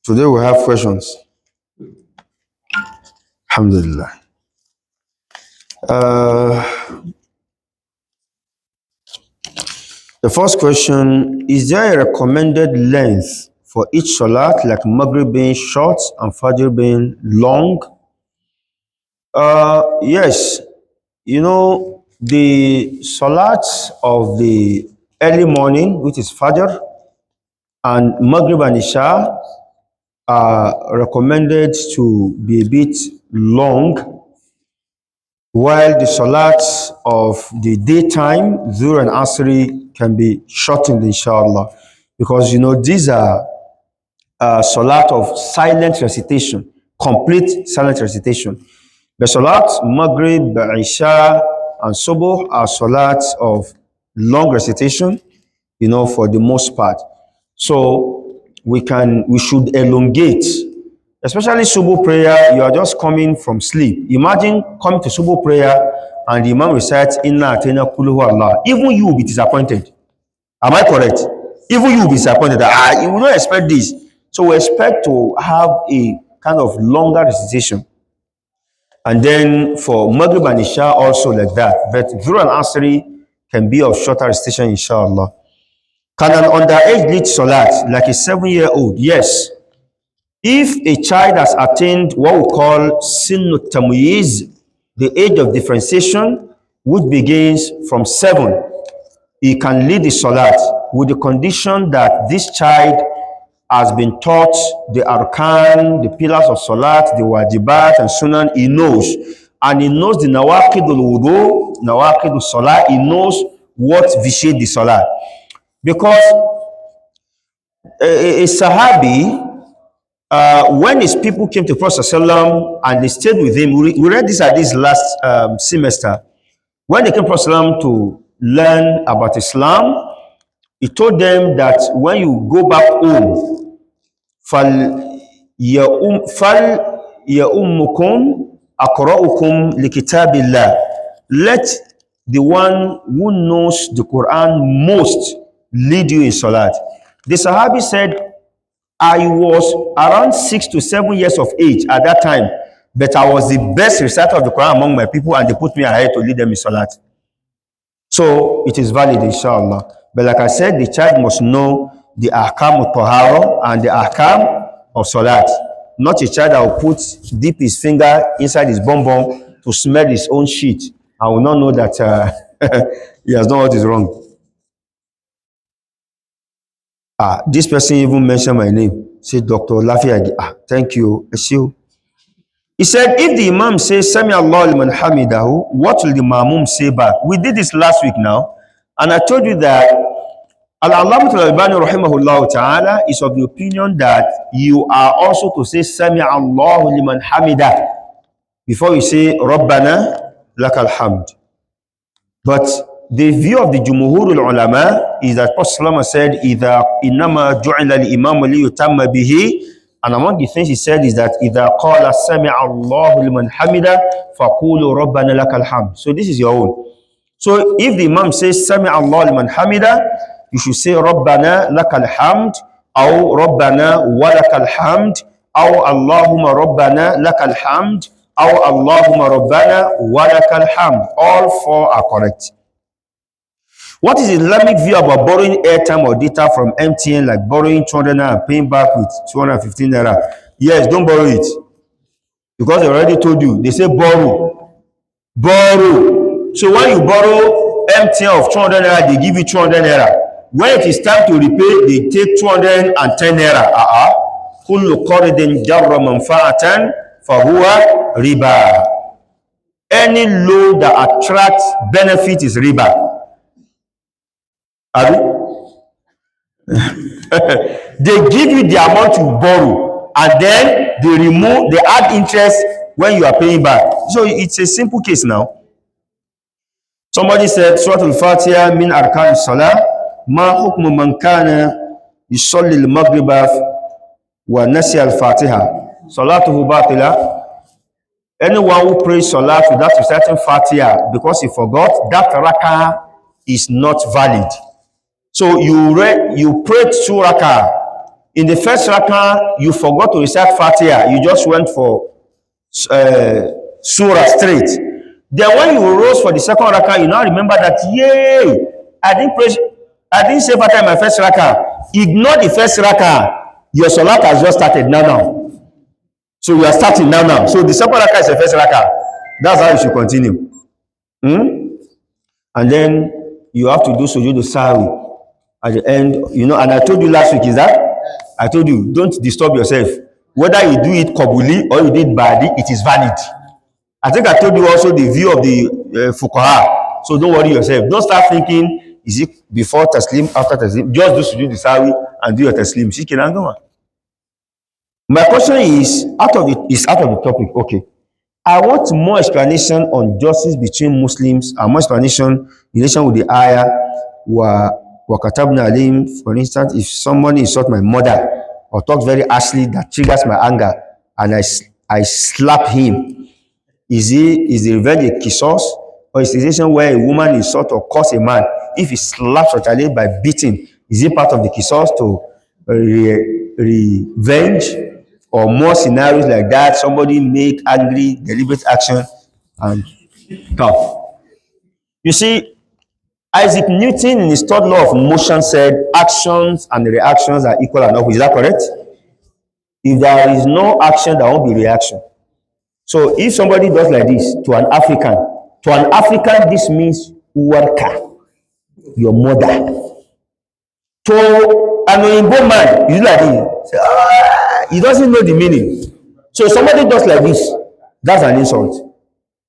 Today we have questions. Alhamdulillah. The first question, is there a recommended length for each salat, like Maghrib being short and Fajr being long? Yes. You know, the salat of the early morning, which is Fajr, and Maghrib and Isha are recommended to be a bit long, while the salats of the daytime, Zuhr and Asri, can be shortened, inshallah. Because, you know, these are salat of silent recitation, complete silent recitation. The salat, Maghrib, Isha, and Subuh are salats of long recitation, you know, for the most part. So we should elongate, especially Subuh prayer. You are just coming from sleep. Imagine coming to Subuh prayer and the Imam recites Inna Atena Kuluhu Allah. Even you will be disappointed. Am I correct? Even you will be disappointed. You will not expect this. So we expect to have a kind of longer recitation. And then for Maghrib and Isha also like that. But Dhuhr and Asri can be of shorter recitation, inshallah. Can an underage lead salat, like a 7-year-old? Yes. If a child has attained what we call Sinnu Tamyiz, the age of differentiation, which begins from 7, he can lead the salat with the condition that this child has been taught the arkan, the pillars of salat, the wajibat and sunan. He knows. And he knows the nawaqidul wudu, nawaqidul salat. He knows what vitiate the salat. Because a sahabi, when his people came to Prophet ﷺ and they stayed with him, we read this at this last semester. When they came to Prophet ﷺ to learn about Islam, he told them that when you go back home, فَلْيَأُمُّكُمْ أَقْرَأُكُمْ لِكِتَابِ اللَّهِ. Let the one who knows the Quran most lead you in salat. The Sahabi said, I was around 6 to 7 years of age at that time, but I was the best reciter of the Quran among my people, and they put me ahead to lead them in salat. So it is valid, inshallah. But like I said, the child must know the ahkam of tahara and the ahkam of salat. Not a child that will dip his finger inside his bum to smell his own shit and will not know that he has done what is wrong. This person even mentioned my name. Say, Dr. Lafi. Thank you. He said, if the Imam says, Sami Allah liman hamidahu, what will the Ma'mum say back? We did this last week now, and I told you that Al-Allamatul Albani rahimahullah ta'ala is of the opinion that you are also to say, Sami Allah liman hamidah, before you say, Rabbana lakal hamd. But the view of the Jumhurul Ulama is that Prophet said, إِذَا إِنَّمَا جُعِلَ الْإِمَامُ لِيُتَمَّ بِهِ. And among the things he said is that إِذَا قَالَ سَمِعَ اللَّهُ لِمَنْ حَمِدَ فَقُولُوا رَبَّنَا لَكَ الْحَمْدُ. So this is your own. So if the Imam says سَمِعَ اللَّهُ لِمَنْ حَمِدَ, you should say رَبَّنَا لَكَ الْحَمْدُ أو رَبَّنَا وَلَكَ الْحَمْدُ أو اللهم رَبَّنَا لَكَ الْحَمْدُ أو اللهم رَبَّنَا وَلَكَ الْحَمْدُ. All 4 are correct. What is the Islamic view about borrowing airtime or data from MTN, like borrowing 200 naira and paying back with 215 naira? Yes, don't borrow it. Because they already told you. They say borrow. Borrow. So when you borrow MTN of 200 naira, they give you 200 naira. When it is time to repay, they take 210 naira. كل قرض جر منفعة فهو riba. Any loan that attracts benefit is riba. They give you the amount you borrow, and then they add interest when you are paying back. So it's a simple case now. Somebody said, Surah Al-Fatiha min arkan salah, ma hukmu man kana yusalli al-maghriba wa nasi al-Fatiha, salatuhu batila. Anyone who prays salat without reciting Fatiha because he forgot, that rakah is not valid. So you prayed 2 rakah In the first rakah, you forgot to recite Fatiha. You just went for surah straight. Then when you rose for the second rakah, you now remember that, yay, I didn't say Fatiha in my first rakah. Ignore the first rakah. Your salat has just started now. So you are starting now. So the second rakah is the first rakah. That's how you should continue. And then you have to do sujood sahwi at the end. And I told you last week, is that? I told you, don't disturb yourself. Whether you do it kabuli or you did badi, it is valid. I think I told you also the view of the fuqaha. So don't worry yourself. Don't start thinking, is it before taslim, after taslim? Just do sujood sahwi and do your taslim. My question is out of the topic. Okay. I want more explanation on justice between Muslims and more explanation in relation with the ayah wa katabna alayhim. For instance, if someone insults my mother or talks very harshly that triggers my anger and I slap him, is the revenge a kisos, or is the situation where a woman insults or curses a man, if he slaps retaliate by beating, is it part of the kisos to revenge? Or more scenarios like that, somebody make angry, deliberate action, and come. You see, Isaac Newton in his third law of motion said actions and reactions are equal and opposite. Is that correct? If there is no action, there won't be reaction. So if somebody does like this to an African, this means worker, your mother. To an Oyinbo man, you do like this. Say, he doesn't know the meaning. So somebody does like this, that's an insult.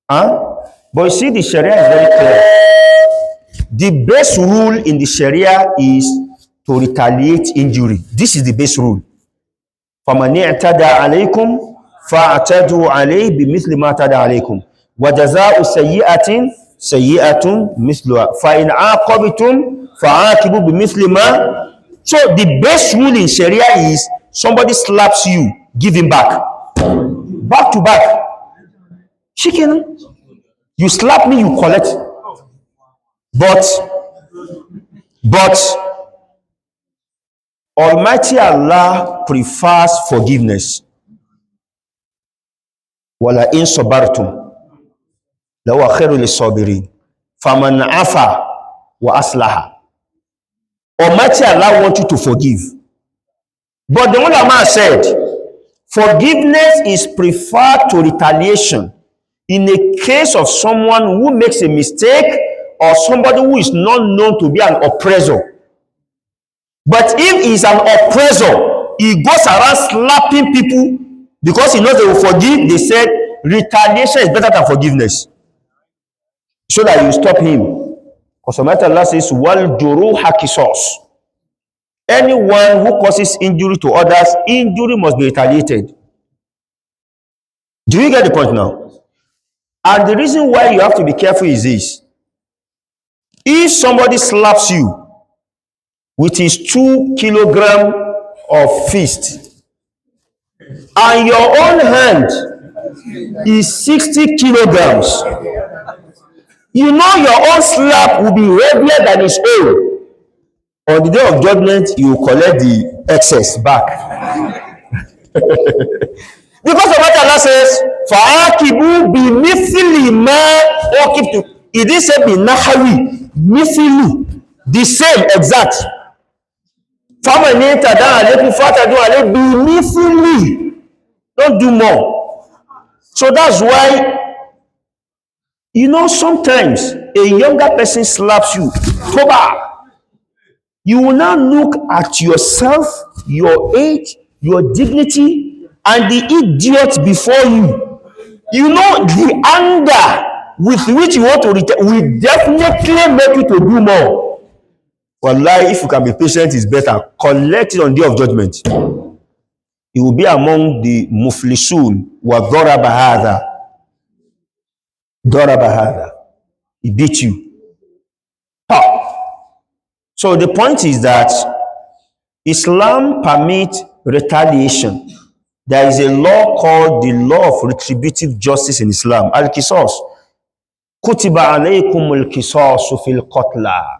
But you see, the Sharia is very clear. The base rule in the Sharia is to retaliate injury. This is the base rule. فَمَنِ اعْتَدَى عَلَيْكُمْ فَاعْتَدُوا عَلَيْهِ بِمِثْلِ مَا اعْتَدَى عَلَيْكُمْ وَجَزَاءُ سَيِّئَةٍ سَيِّئَةٌ مِثْلُهَا فَإِنْ عَاقَبْتُمْ فَعَاقِبُوا بِمِثْلِ مَا. So the best rule in Sharia is somebody slaps you, give him back. Back to back. Chicken, you slap me, you collect. But Almighty Allah prefers forgiveness. Wala in sabartum lawa khairul lisabirin faman afa wa aslaha. Almighty Allah wants you to forgive. But the ulama said, forgiveness is preferred to retaliation in a case of someone who makes a mistake or somebody who is not known to be an oppressor. But if he is an oppressor, he goes around slapping people because he knows they will forgive. They said retaliation is better than forgiveness, so that you stop him. Because Allah says, "Wal juruha kisos." Anyone who causes injury to others, injury must be retaliated. Do you get the point now? And the reason why you have to be careful is this: if somebody slaps you with his 2 kilograms of fist and your own hand is 60 kilograms, you know your own slap will be heavier than his own. On the day of judgment, you will collect the excess back. Because of what Allah says, فَعَاقِبُوا بِمِثْلِ مَا أُوقِبْتُمْ. It didn't say بِنَحْوِ مِثْلُ, the same exact. فَمَنْ اعْتَدَىٰ عَلَيْكُمْ فَاعْتَدُوا عَلَيْهِ بِمِثْلِ. Don't do more. So that's why, sometimes a younger person slaps you. Toba. You will now look at yourself, your age, your dignity, and the idiot before you. The anger with which you want to return will definitely make you to do more. Wallahi, if you can be patient, it's better. Collect it on the day of judgment. You will be among the muflisun wa daraba hadha. Daraba hadha. He beat you. So the point is that Islam permits retaliation. There is a law called the law of retributive justice in Islam. Al-Qisas. Kutiba alaykum al-qisasu fil qatla.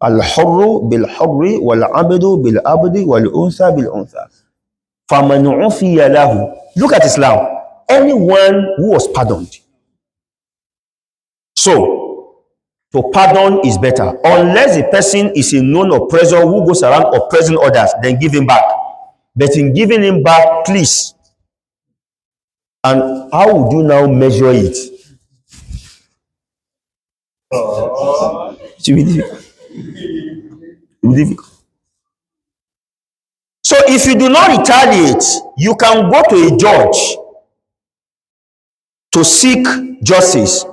الحر بالحر والعبد بالعبد والأنثى بالأنثى فمن عفي له. Look at Islam. Anyone who was pardoned. So, to pardon is better. Unless the person is a known oppressor who goes around oppressing others, then give him back. But in giving him back, please. And how would you now measure it? It will be difficult. It will be difficult. So if you do not retaliate, you can go to a judge to seek justice.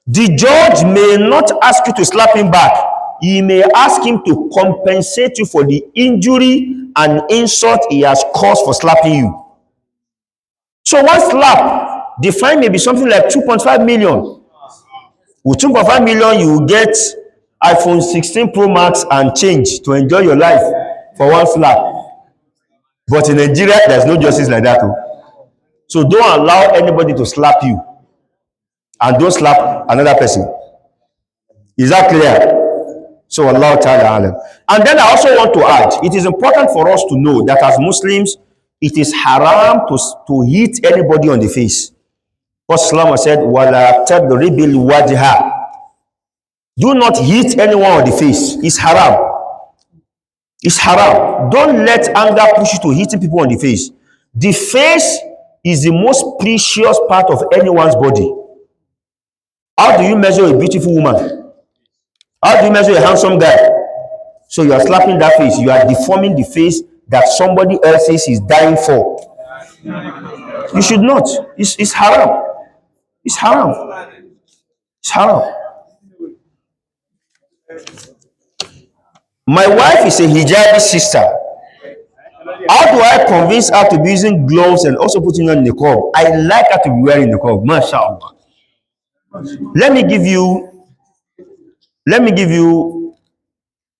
The judge may not ask you to slap him back. He may ask him to compensate you for the injury and insult he has caused for slapping you. So one slap, the fine may be something like 2.5 million. With 2.5 million, you will get iPhone 16 Pro Max and change to enjoy your life for one slap. But in Nigeria, there's no justice like that. So don't allow anybody to slap you. And don't slap another person. Is that clear? So Allah Ta'ala alam. And then I also want to add, it is important for us to know that as Muslims, it is haram to hit anybody on the face. Prophet Islam said, "Wala tadribil wajha." Do not hit anyone on the face. It's haram. It's haram. Don't let anger push you to hitting people on the face. The face is the most precious part of anyone's body. How do you measure a beautiful woman? How do you measure a handsome guy? So you are slapping that face. You are deforming the face that somebody else is dying for. You should not. It's haram. It's haram. It's haram. My wife is a hijabi sister. How do I convince her to be using gloves and also putting on niqab? I like her to be wearing niqab. MashaAllah. Let me give you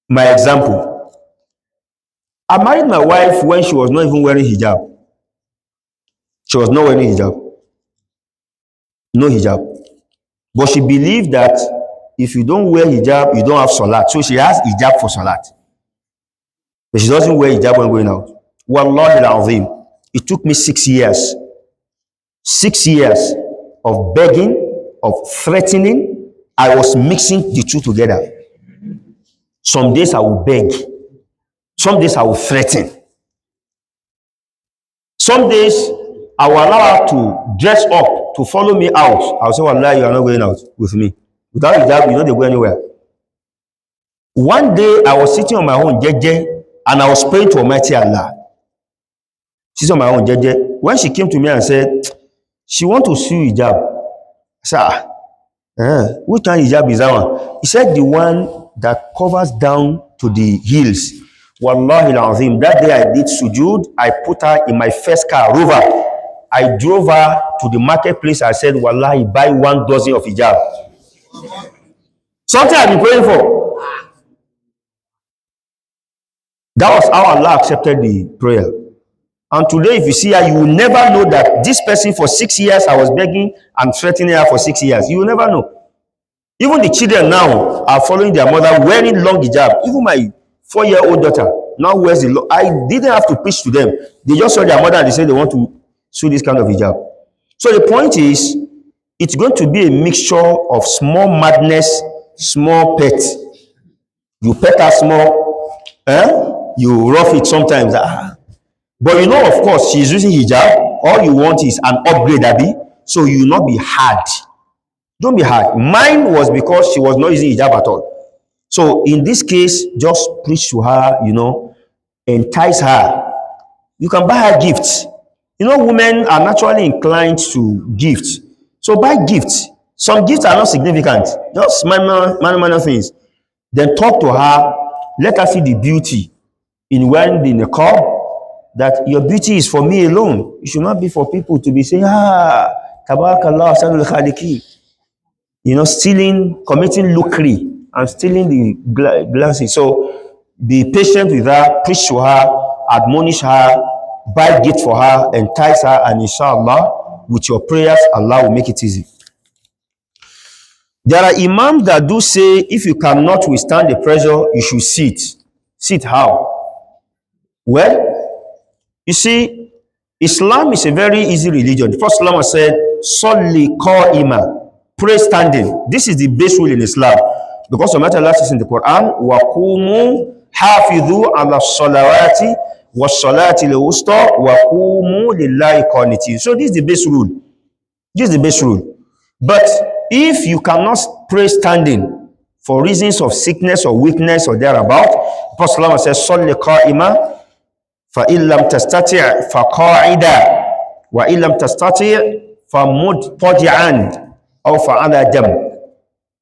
my example. I married my wife when she was not even wearing hijab. She was not wearing hijab. No hijab. But she believed that if you don't wear hijab, you don't have salat. So she has hijab for salat. But she doesn't wear hijab when going out. Wallahi al-azim. It took me 6 years. 6 years of begging, of threatening. I was mixing the two together. Some days I will beg. Some days I will threaten. Some days I will allow her to dress up, to follow me out. I will say, Wallahi, you are not going out with me. Without hijab, you know they go anywhere. One day I was sitting on my own jeje and I was praying to Almighty Allah. She's on my own jeje. When she came to me and said, she want to sew hijab. I said, which kind of hijab is that one? He said, the one that covers down to the heels. Wallahi al-azim, that day I did sujud. I put her in my first car, Rover. I drove her to the marketplace. I said, Wallahi, buy 1 dozen of hijab. Something I've been praying for. That was how Allah accepted the prayer. And today, if you see her, you will never know that this person for 6 years, I was begging and threatening her for 6 years. You will never know. Even the children now are following their mother wearing long hijab. Even my 4-year-old daughter now wears the long. I didn't have to preach to them. They just saw their mother and they said they want to sew this kind of hijab. So the point is, it's going to be a mixture of small madness, small pet. You pet her small, you rough it sometimes. But you know, of course, she's using hijab. All you want is an upgrade, Abi. So you will not be hard. Don't be hard. Mine was because she was not using hijab at all. So in this case, just preach to her, entice her. You can buy her gifts. Women are naturally inclined to gifts. So buy gifts. Some gifts are not significant. Just minor things. Then talk to her. Let her see the beauty in wearing the niqab. That your beauty is for me alone. It should not be for people to be saying, tabarakallah, ahsanul khaliqin. Stealing, committing lucre and stealing the glances. So be patient with her, preach to her, admonish her, buy gift for her, entice her, and inshallah, with your prayers, Allah will make it easy. There are imams that do say if you cannot withstand the pressure, you should sit. Sit how? Well, you see, Islam is a very easy religion. The Prophet Muhammad said, Salli qa'ima, pray standing. This is the base rule in Islam. Because Allah says in the Quran, وَقُومُوا حَافِظُوا عَلَى الصَّلَوَاتِ وَالصَّلَاةِ الْوُسْطَى وَقُومُوا لِلَّهِ قَانِتِينَ. So this is the base rule. This is the base rule. But if you cannot pray standing for reasons of sickness or weakness or thereabout, Prophet Muhammad says, Salli qa'ima, فَإِن لَمْ تَسْتَطِعْ فَقَاعِدًا وَإِن لَمْ تَسْتَطِعْ فَمُضْطَجِعًا أو فَعَلَى جَنْبٍ.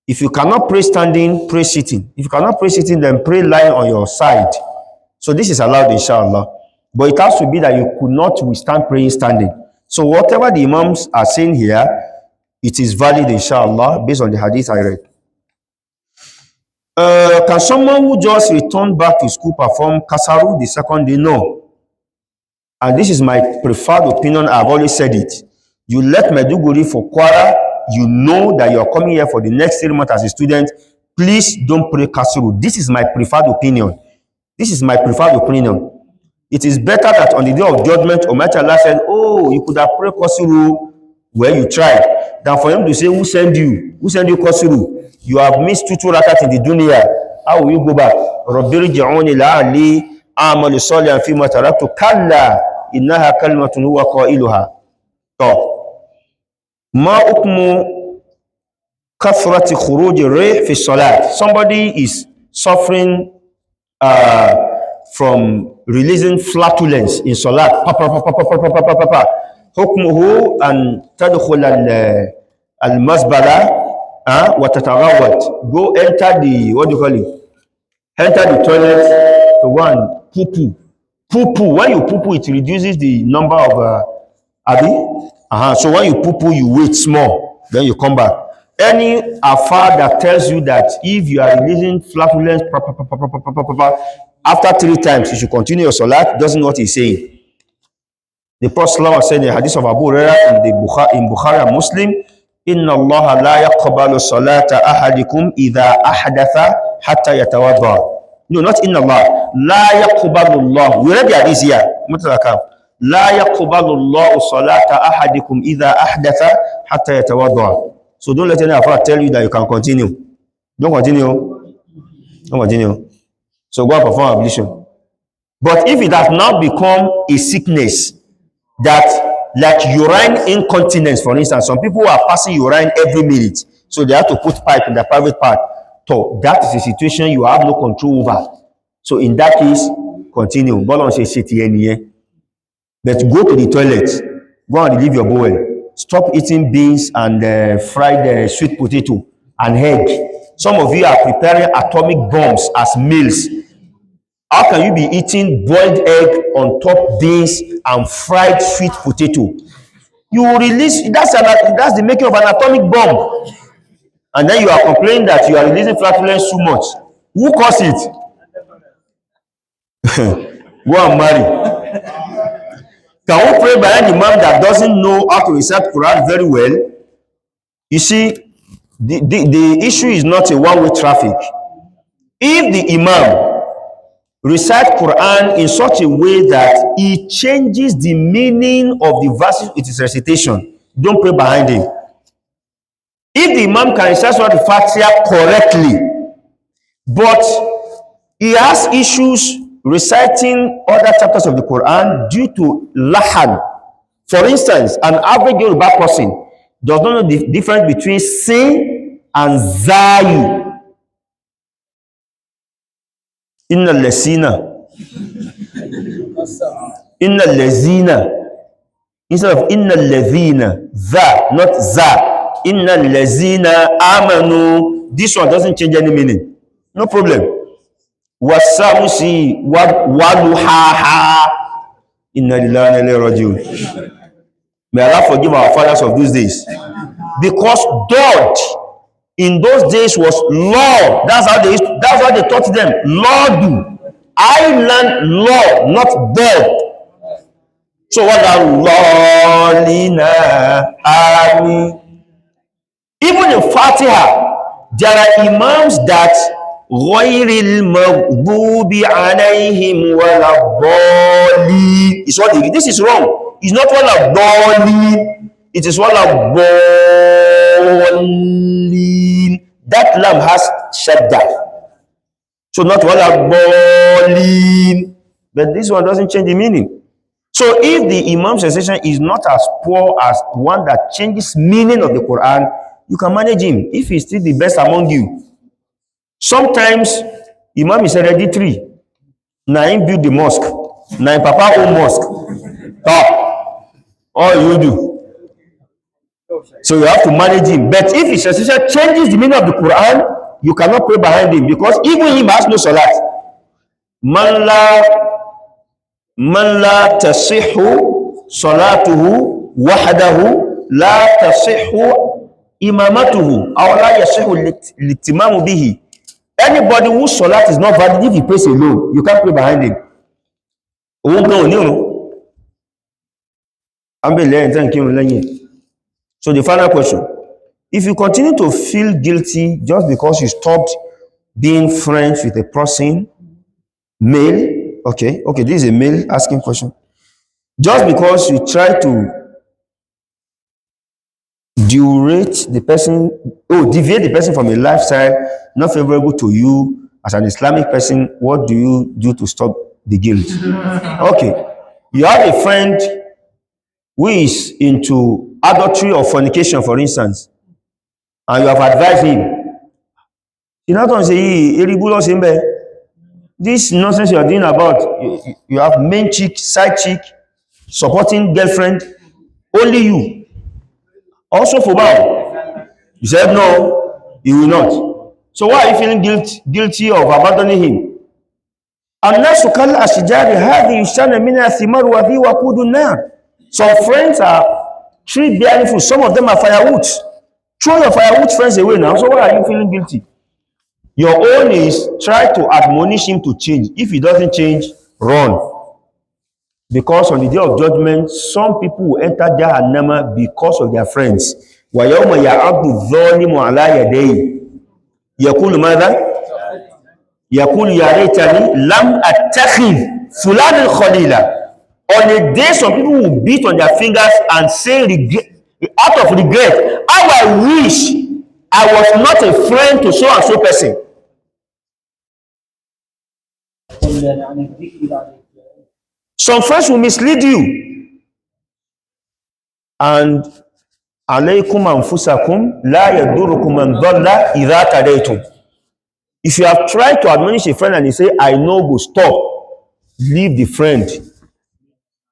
If you cannot pray standing, pray sitting. If you cannot pray sitting, then pray lying on your side. So this is allowed, inshallah. But it has to be that you could not withstand praying standing. So whatever the imams are saying here, it is valid, inshallah, based on the hadith I read. Can someone who just returned back to school perform kasaru the second day? No. And this is my preferred opinion. I've always said it. You let Meduguri for Kwara, you know that you're coming here for the next 3 months as a student. Please don't pray kasaru. This is my preferred opinion. This is my preferred opinion. It is better that on the day of judgment, Almighty Allah said, oh, you could have prayed kasaru where you tried, than for him to say, who sent you? Who sent you kasaru? You have missed two rakat in the dunya. How will you go back? Rabbir ji'uni la'ali a'malu salihan fima taraktu kalla innaha kalimatun huwa qailuha. Ma hukmu kathrati khuruj ar-rih fi salat. Somebody is suffering from releasing flatulence in salat. Hukmuhu an tadkhul al-masbala wa tatagawat. Go enter the, what do you call it? Enter the toilet to go and poo-poo. Poo-poo. When you poo-poo, it reduces the number of abi. So when you poo-poo, you wait small, then you come back. Any afar that tells you that if you are releasing flatulence after 3 times, you should continue your salat, doesn't know what he's saying. The Prophet said in the hadith of Abu Hurairah in Bukhari and Muslim, Inna Allah la yaqbalu salata ahadikum idha ahdatha hatta yatawadda. No, not inna Allah. La yaqbalu Allah. We read the hadith here. La yaqbalu Allah salata ahadikum idha ahdatha hatta yatawadda. So don't let any afar tell you that you can continue. Don't continue. Don't continue. So go and perform ablution. But if it has now become a sickness, that like urine incontinence, for instance, some people are passing urine every minute, so they have to put pipe in their private part. So that is a situation you have no control over. So in that case, continue. But go to the toilet, go and relieve your bowel. Stop eating beans and fried sweet potato and egg. Some of you are preparing atomic bombs as meals. How can you be eating boiled egg on top beans and fried sweet potato? You will release, that's the making of an atomic bomb. And then you are complaining that you are releasing flatulence too much. Who caused it? Go and marry. Can we pray by any imam that doesn't know how to recite Quran very well? You see, the issue is not a one-way traffic. If the imam recite Quran in such a way that it changes the meaning of the verses with its recitation, don't pray behind him. If the imam can recite Surah Al-Fatiha correctly, but he has issues reciting other chapters of the Quran due to lahan. For instance, an average Yoruba person does not know the difference between sin and zayu. Inna lesina. Inna lezina. Instead of inna lezina, za, not za. Inna lezina amanu. This one doesn't change any meaning. No problem. Wasamusi waluhaha. Inna lillahi wa inna ilaihi rajiun. May Allah forgive our fathers of those days. Because God in those days was law. That's how they taught them. Law do. I learned law, not God. So what are law? Even in Fatiha, There are imams that غَيْرِ الْمَغْضُوبِ عَلَيْهِمْ وَلَا الضَّالِّينَ. It's what this is wrong. It's not وَلَا الضَّالِّينَ. It is وَلَا الضَّالِّينَ. That lam has shadda. So not وَلَا الضَّالِّينَ. But this one doesn't change the meaning. So if the imam's sensation is not as poor as one that changes meaning of the Quran, you can manage him if he's still the best among you. Sometimes imam is hereditary. Now him build the mosque. Now papa own mosque. All you do. So you have to manage him. But if his sensation changes the meaning of the Quran, you cannot pray behind him because even him has no salat. Man la tasihhu salatuhu wahdahu la tasihhu imamatuhu aw la yasihhu litimamu bihi. Anybody whose salat is not valid if he prays alone, you can't pray behind him. So the final question: if you continue to feel guilty just because you stopped being friends with a person, male, okay, this is a male asking question. Just because you try to deviate the person from a lifestyle not favorable to you as an Islamic person, what do you do to stop the guilt? Okay, you have a friend who is into adultery or fornication, for instance, and you have advised him. You not going to say, this nonsense you are doing about, you have main chick, side chick, supporting girlfriend, only you. Also for Bao, you said no, he will not. So why are you feeling guilty of abandoning him? الناس كالأشجار هذه يشتنى منها ثمار وذي وقود النار. Some friends are tree bearing fruit, some of them are firewood. Throw your firewood friends away now. So why are you feeling guilty? Your own is try to admonish him to change. If he doesn't change, run. Because on the day of judgment, some people will enter Jahannama because of their friends. وَيَوْمَ يَعَضُّ الظَّالِمُ عَلَى يَدَيْهِ يَقُولُ ماذا؟ يَقُولُ يَا لَيْتَنِي لَمْ أَتَّخِذْ فُلَانًا خَلِيلًا. On a day, some people will beat on their fingers and say out of regret, how I wish I was not a friend to so and so person. Some friends will mislead you. And alaykum anfusakum la yadurukum man dhalla idha tadaytum. If you have tried to admonish a friend and he say, I know, go stop, leave the friend.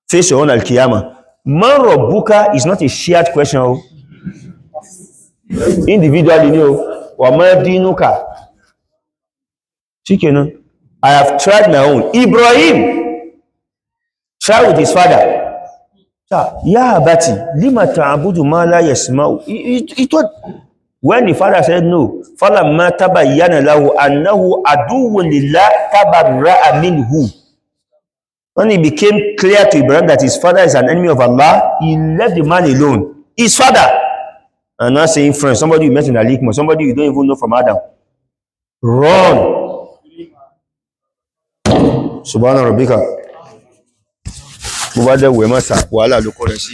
Face your own al-Qiyamah. Man Rabbuka is not a shared question. Individually, you know, wa ma dinuka. I have tried my own. Ibrahim tried with his father. Ya abati, lima ta'budu ma la yasma'u. He thought, when the father said no, falamma tabayyana lahu annahu aduwwun lillah tabarra'a minhu. When it became clear to Ibrahim that his father is an enemy of Allah, he left the man alone. His father. And not saying friend, somebody you met in Alikmo, somebody you don't even know from Adam. Run. Subhana rabbika. Bó bá dẹ̀ wẹ̀ mọ́ sá, wàhálà ló kọ́ rẹ̀ sí.